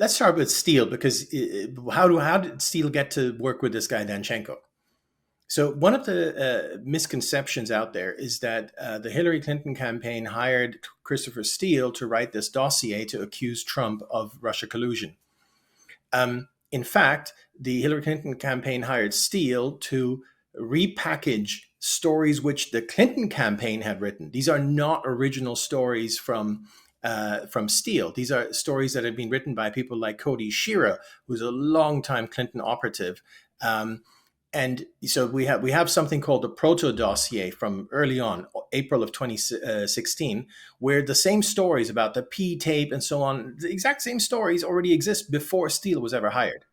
let's start with Steele, because how did Steele get to work with this guy Danchenko? So one of the misconceptions out there is that the Hillary Clinton campaign hired Christopher Steele to write this dossier to accuse Trump of Russia collusion. In fact, the Hillary Clinton campaign hired Steele to repackage stories which the Clinton campaign had written. These are not original stories from Steele. These are stories that have been written by people like Cody Shearer, who's a longtime Clinton operative. And so we have something called the proto dossier from early on, April of 2016, where the same stories about the P tape and so on, the exact same stories already exist before Steele was ever hired.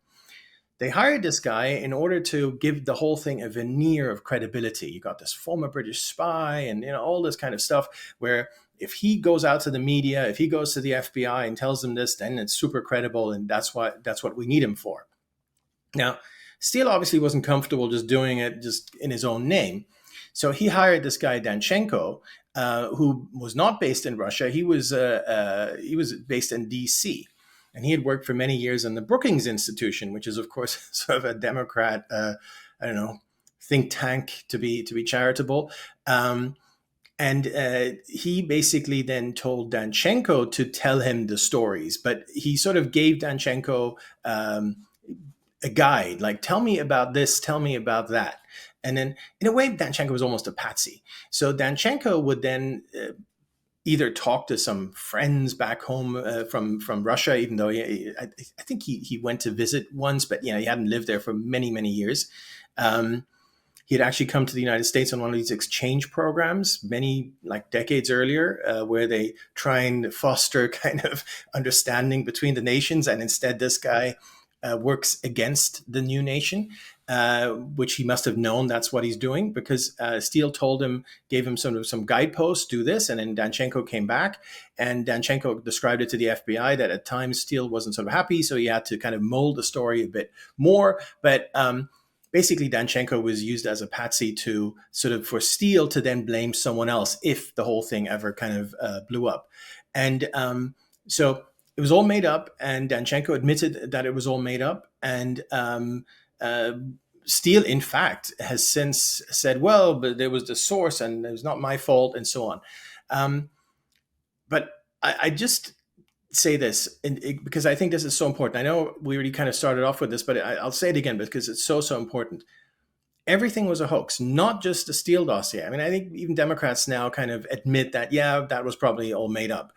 They hired this guy in order to give the whole thing a veneer of credibility. You got this former British spy and all this kind of stuff where if he goes out to the media, if he goes to the FBI and tells them this, then it's super credible, and that's what we need him for. Now, Steele obviously wasn't comfortable just doing it just in his own name. So he hired this guy Danchenko, who was not based in Russia. He was based in D.C., and he had worked for many years in the Brookings Institution, which is, of course, sort of a Democrat, think tank to be charitable. And he basically then told Danchenko to tell him the stories, but he sort of gave Danchenko a guide, like, tell me about this, tell me about that. And then in a way, Danchenko was almost a patsy. So Danchenko would then either talk to some friends back home from Russia, even though I think he went to visit once, but he hadn't lived there for many, many years. He had actually come to the United States on one of these exchange programs many decades earlier, where they try and foster kind of understanding between the nations. And instead, this guy works against the new nation, which he must have known that's what he's doing, because Steele gave him some guideposts, do this. And then Danchenko came back, and Danchenko described it to the FBI that at times Steele wasn't sort of happy. So he had to kind of mold the story a bit more. But basically, Danchenko was used as a patsy to sort of for Steele to then blame someone else if the whole thing ever kind of blew up. And so it was all made up, and Danchenko admitted that it was all made up. And Steele, in fact, has since said, well, but there was the source and it was not my fault, and so on. But I just say this because I think this is so important. I know we already kind of started off with this, but I'll say it again because it's so important. Everything was a hoax, not just the Steele dossier. I mean, I think even Democrats now kind of admit that, yeah, that was probably all made up.